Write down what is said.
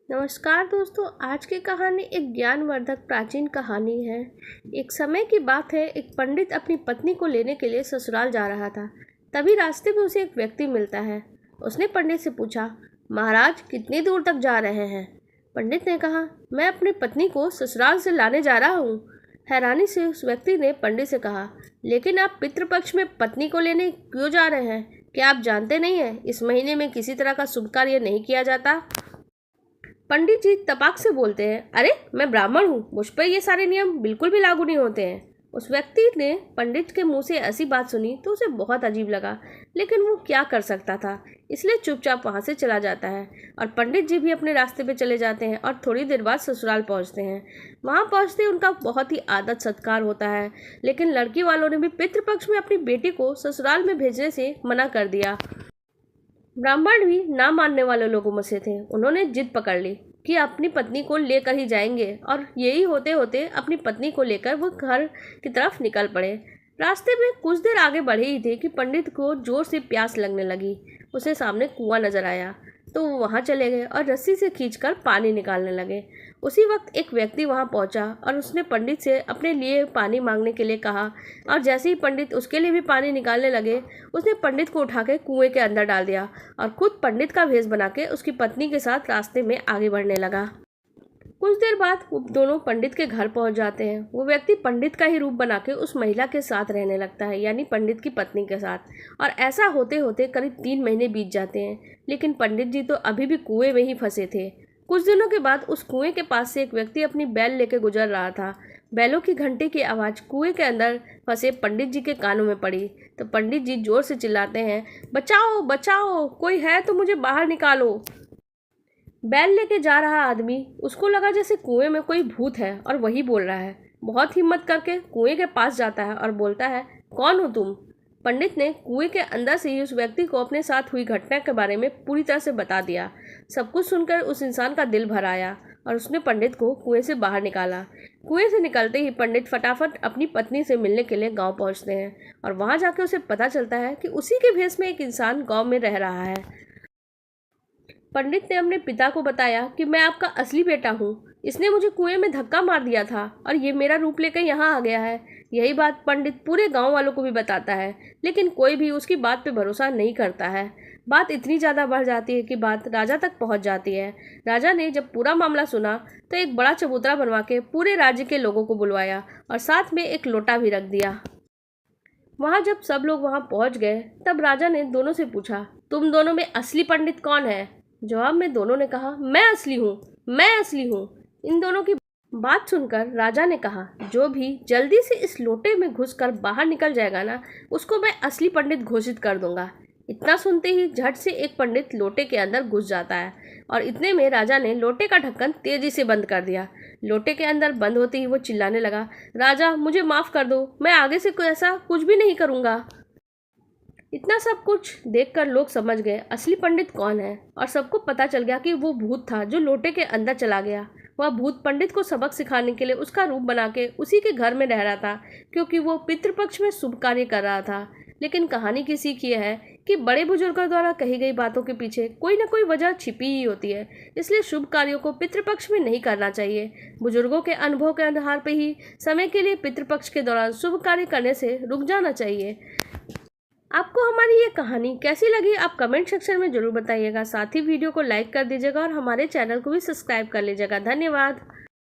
नमस्कार दोस्तों। आज की कहानी एक ज्ञानवर्धक प्राचीन कहानी है। एक समय की बात है, एक पंडित अपनी पत्नी को लेने के लिए ससुराल जा रहा था। तभी रास्ते में उसे एक व्यक्ति मिलता है। उसने पंडित से पूछा, महाराज कितनी दूर तक जा रहे हैं? पंडित ने कहा, मैं अपनी पत्नी को ससुराल से लाने जा रहा हूँ। हैरानी से उस व्यक्ति ने पंडित से कहा, लेकिन आप पितृपक्ष में पत्नी को लेने क्यों जा रहे हैं? क्या आप जानते नहीं हैं इस महीने में किसी तरह का शुभ कार्य नहीं किया जाता? पंडित जी तपाक से बोलते हैं, अरे मैं ब्राह्मण हूँ, मुझ पर ये सारे नियम बिल्कुल भी लागू नहीं होते हैं। उस व्यक्ति ने पंडित के मुंह से ऐसी बात सुनी तो उसे बहुत अजीब लगा, लेकिन वो क्या कर सकता था, इसलिए चुपचाप वहाँ से चला जाता है। और पंडित जी भी अपने रास्ते पे चले जाते हैं और थोड़ी देर बाद ससुराल पहुँचते हैं। वहाँ पहुँचते उनका बहुत ही आदर सत्कार होता है, लेकिन लड़की वालों ने भी पितृपक्ष में अपनी बेटी को ससुराल में भेजने से मना कर दिया। ब्राह्मण भी ना मानने वाले लोगों में से थे। उन्होंने जिद पकड़ ली कि अपनी पत्नी को लेकर ही जाएंगे, और यही होते होते अपनी पत्नी को लेकर वो घर की तरफ निकल पड़े। रास्ते में कुछ देर आगे बढ़े ही थे कि पंडित को जोर से प्यास लगने लगी। उसे सामने कुआं नजर आया तो वो वहां चले गए और रस्सी से खींचकर पानी निकालने लगे। उसी वक्त एक व्यक्ति वहां पहुंचा और उसने पंडित से अपने लिए पानी मांगने के लिए कहा, और जैसे ही पंडित उसके लिए भी पानी निकालने लगे, उसने पंडित को उठा के कुएं के अंदर डाल दिया और खुद पंडित का भेष बना के उसकी पत्नी के साथ रास्ते में आगे बढ़ने लगा। कुछ देर बाद वो दोनों पंडित के घर पहुंच जाते हैं। वो व्यक्ति पंडित का ही रूप बना के उस महिला के साथ रहने लगता है, यानी पंडित की पत्नी के साथ। और ऐसा होते होते करीब 3 महीने बीत जाते हैं, लेकिन पंडित जी तो अभी भी कुएं में ही फंसे थे। कुछ दिनों के बाद उस कुएं के पास से एक व्यक्ति अपनी बैल लेके गुजर रहा था। बैलों की घंटी की आवाज़ कुएं के अंदर फंसे पंडित जी के कानों में पड़ी तो पंडित जी जोर से चिल्लाते हैं, बचाओ बचाओ, कोई है तो मुझे बाहर निकालो। बैल लेके जा रहा आदमी, उसको लगा जैसे कुएं में कोई भूत है और वही बोल रहा है। बहुत हिम्मत करके कुएं के पास जाता है और बोलता है, कौन हो तुम? पंडित ने कुएं के अंदर से ही उस व्यक्ति को अपने साथ हुई घटना के बारे में पूरी तरह से बता दिया। सब कुछ सुनकर उस इंसान का दिल भर आया और उसने पंडित को कुएं से बाहर निकाला। कुएं से निकलते ही पंडित फटाफट अपनी पत्नी से मिलने के लिए गांव पहुंचते हैं, और वहां जाकर उसे पता चलता है कि उसी के भेष में एक इंसान गांव में रह रहा है। पंडित ने अपने पिता को बताया कि मैं आपका असली बेटा हूँ। इसने मुझे कुएं में धक्का मार दिया था और ये मेरा रूप लेकर यहाँ आ गया है। यही बात पंडित पूरे गांव वालों को भी बताता है, लेकिन कोई भी उसकी बात पे भरोसा नहीं करता है। बात इतनी ज़्यादा बढ़ जाती है कि बात राजा तक पहुँच जाती है। राजा ने जब पूरा मामला सुना तो एक बड़ा चबूतरा बनवा के पूरे राज्य के लोगों को बुलवाया और साथ में एक लोटा भी रख दिया। वहाँ जब सब लोग वहाँ पहुँच गए तब राजा ने दोनों से पूछा, तुम दोनों में असली पंडित कौन है? जवाब में दोनों ने कहा, मैं असली हूँ, मैं असली हूँ। इन दोनों की बात सुनकर राजा ने कहा, जो भी जल्दी से इस लोटे में घुसकर बाहर निकल जाएगा ना, उसको मैं असली पंडित घोषित कर दूंगा। इतना सुनते ही झट से एक पंडित लोटे के अंदर घुस जाता है, और इतने में राजा ने लोटे का ढक्कन तेजी से बंद कर दिया। लोटे के अंदर बंद होते ही वो चिल्लाने लगा, राजा मुझे माफ़ कर दो, मैं आगे से ऐसा कुछ भी नहीं करूँगा। इतना सब कुछ देखकर लोग समझ गए असली पंडित कौन है, और सबको पता चल गया कि वो भूत था जो लोटे के अंदर चला गया। वह भूत पंडित को सबक सिखाने के लिए उसका रूप बना के उसी के घर में रह रहा था, क्योंकि वो पितृपक्ष में शुभ कार्य कर रहा था। लेकिन कहानी की सीख ये है कि बड़े बुजुर्गों द्वारा कही गई बातों के पीछे कोई ना कोई वजह छिपी ही होती है, इसलिए शुभ कार्यों को पितृपक्ष में नहीं करना चाहिए। बुजुर्गों के अनुभव के आधार पर ही समय के लिए पितृपक्ष के दौरान शुभ कार्य करने से रुक जाना चाहिए। आपको हमारी ये कहानी कैसी लगी आप कमेंट सेक्शन में ज़रूर बताइएगा। साथ ही वीडियो को लाइक कर दीजिएगा और हमारे चैनल को भी सब्सक्राइब कर लीजिएगा। धन्यवाद।